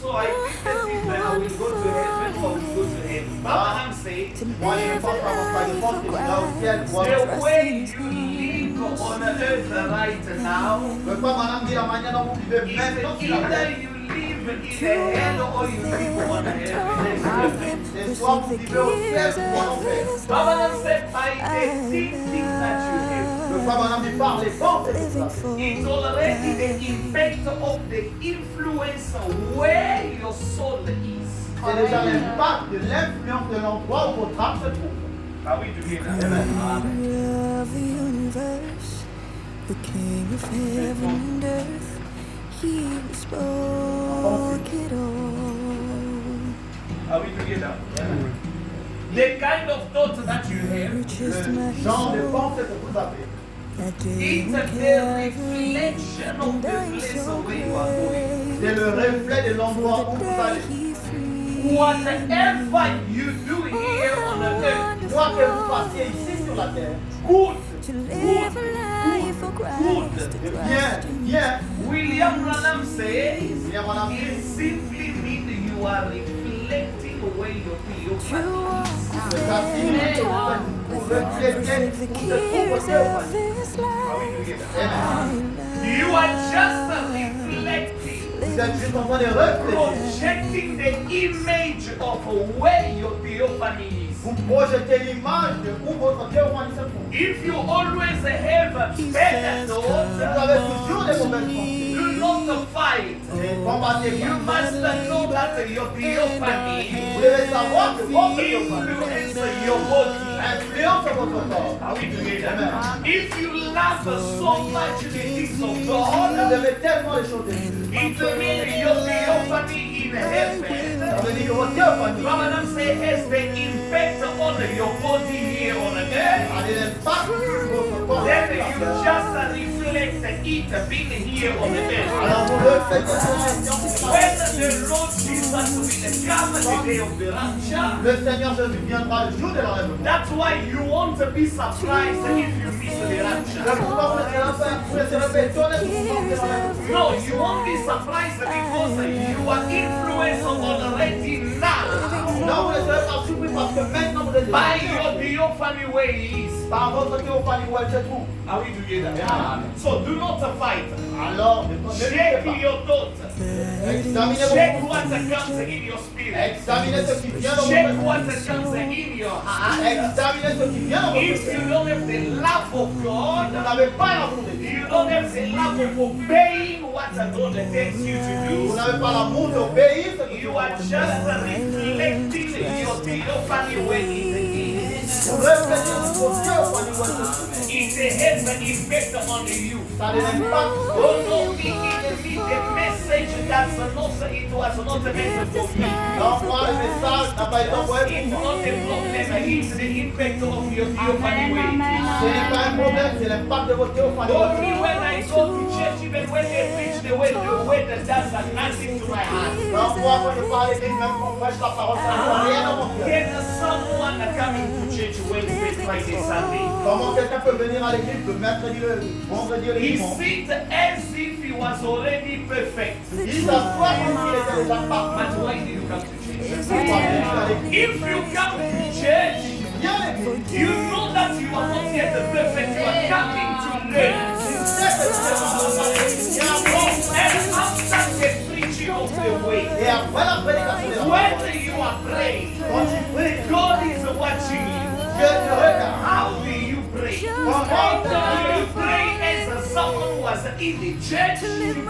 so I think that if I will go to heaven or will go to hell. Madame say, moi je pense pas que je pense que je vais au ciel ou the way you live on earth right now, mais pas madame dit la manière dont vous vivez maintenant sur la either terre. you live in hell or you live on earth. C'est soit vous vivez au ciel ou en enfer. Madame said, by the thinking that you have, Le pas madame dit par les pensées que vous avez. it's already the effect of the influence where your soul is. C'est déjà l'impact de l'influence de l'endroit où votre âme se trouve. Are we together? Amen. Of the universe, the King of heaven and earth, He spoke it all. Are we together? The kind of thoughts that you have, Purchased my Le genre de soul pensée que vous avez. that day it's in a Calvary, reflection of and the I'm place so where you are going. C'est le grateful reflet de l'endroit for où the vous day allez. He freed. Whatever you do here on the earth, Quoi que vous fassiez ici sur la terre, good, To live a life for Christ, to bien, trust in bien, William Branham says, bien mon ami, it simply means you are reflecting where your you theophany is. que ça signifie que vous reflétez the où se trouve cares votre of œuvre. this life. You are just reflecting, Vous êtes juste en train de refléter. projecting the image of where your theophany is. Vous projetez l'image de où votre théophanie se trouve. If you always have a better Si thought, vous avez toujours des mauvaises pensées, do not fight. combattez You pas. must know that your theophany Vous devez savoir que votre théophanie influences your body. influence votre corps. Are we together? Amen. If you love so much the things of Vous God, aimez tellement les choses de Dieu. it means your theophany in heaven. Ça veut dire que votre théophanie Ramadan say has the impact on your body here on earth. a de l'impact sur votre corps. Then you just reflect it being here on earth. Alors vous reflétez cette question. When the Lord Jesus will come the day of the rapture, Le Seigneur Jésus viendra le jour de l'enlèvement. that's why you won't be surprised if you miss the C'est rapture. pourquoi vous laisserez étonné si vous manquez l'enlèvement. No, you won't be surprised because you are influenced already now Non, vous ne serez pas surpris parce que maintenant vous êtes by your theophany where he is. par votre théophanie où elle se trouve. Are we together? So do not fight. Alors, ne Check n'hésitez pas. your thoughts. Examinez Check vos what comes in your spirit. Examinez ce qui vient dans Check votre what comes in your heart. Examinez ce qui vient dans votre If you esprit. don't have the love of Vous God, n'avez pas l'amour de Dieu. you don't have the love of obeying what God tells you to Vous do, n'avez pas l'amour d'obéir ce que Dieu you vous are demande. just reflecting your theophany when it Vous reflétez votre théophanie où elle se trouve. is. It has an effect on you. Ça a de l'impact. Don't know me, the message that's not, it was not meant for me. L'envoi, le message n'a pas été envoyé It's pour moi. not a problem, it's the impact of your theophany way. Ce n'est pas un problème, c'est l'impact de votre théophanie. Only when I go to church, even when they preach the word does nothing to my heart. L'envoi, quand je parle à l'église, même quand on prêche la parole, ça ne fait rien dans mon cœur. Can someone coming to church Wednesday, Friday, Sunday? Comment quelqu'un peut venir à l'église le mercredi, le vendredi, le He dimanche? sits as if he was already perfect. Il s'assoit comme s'il était déjà parfait. But why did you come to church? Pourquoi venir à l'église? If you come to church, Viens à l'église. you know that you are not yet perfect. You are coming to learn. C'est que tu es dans la And after the preaching of the way, Et après la prédication de la when parole, you are praying, quand tu pries, God is watching you. Dieu te regarde. How do you pray? Comment Do you pray as someone who was in the church tu pries, tu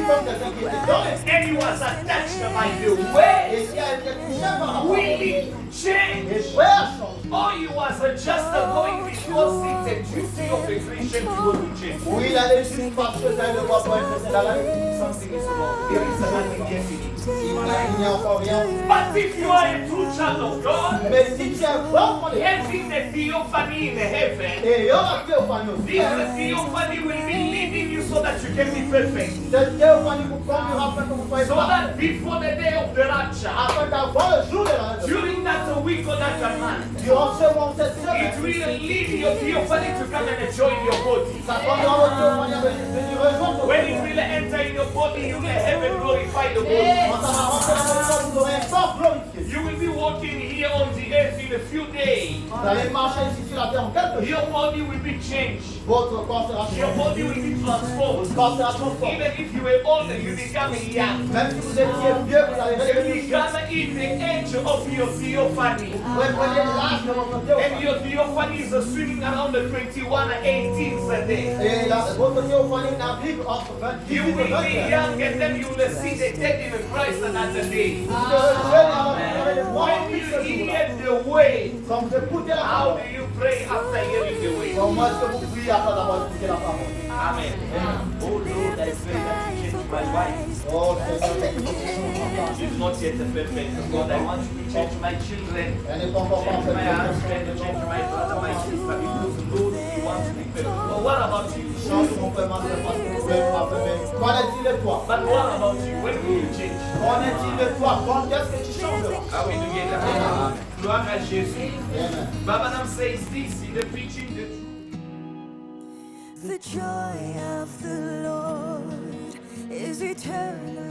comme quelqu'un qui était dans l'église. and he was attached by the way, Et qui a été touché par la parole. willing to change? Et prêt à changer. Or you was just going because it's a duty of a Christian to go to church? Oui, il allait juste parce que ça ne doit pas être fait dans la vie. Something is wrong. There is nothing yet in it. Il n'y a encore rien. But if you are a true child of God, Mais si tu es vraiment les having the theophany in heaven, et il y aura théophanie aussi. this theophany will be leading you so that you can be perfect. Cette théophanie vous conduira afin que vous soyez So parfaits. that before the day of the rapture, Afin qu'avant le jour de la résurrection, during that week or that month, durant ce mois, cette it semaine, will lead your theophany to come and join your body. ça conduira votre théophanie à venir rejoindre votre When it corps. will enter in your body, you will have a glorified glorify the Quand world. ça va rentrer dans votre corps, vous aurez un corps glorifié. You will be walking here on the earth in a few days. Vous allez marcher ici sur la terre en quelques jours. Your body will be changed. Votre corps sera Your changé. body will be transformed. Votre corps sera transformé. Even if you were old, you become young. Même si vous étiez vieux, vous allez You redevenir vieux. become in the age of your theophany. Vous prenez l'âge de votre And théophanie. your theophany is swimming around the 21 and 18th day. Et votre théophanie navigue entre 28 You et will be 24. young and then you will see the dead in Christ another day. Vous serez jeune et alors vous aurez les voix en When you Christ ce jour-là. hear the way, Quand vous écoutez la how parole, do you pray after hearing the way? comment est-ce que vous priez après avoir écouté la parole? Amen. Oh Lord, I pray that you change my life. Oh Seigneur, It's not yet perfect. God, I want you to change my children. elle n'est pas encore Change my parfaite. husband, change my brother, my sister, because Lord, we want to be perfect. But what about you? Change mon frère, ma soeur, parce que vous pouvez pas faire. Qu'en est-il de toi? But what about you? When will you change? Qu'en est-il de toi? Quand est-ce que tu changeras? Are we together? Gloire à Jésus. Amen. Babanam says this in the preaching the truth. The joy of the Lord is eternal.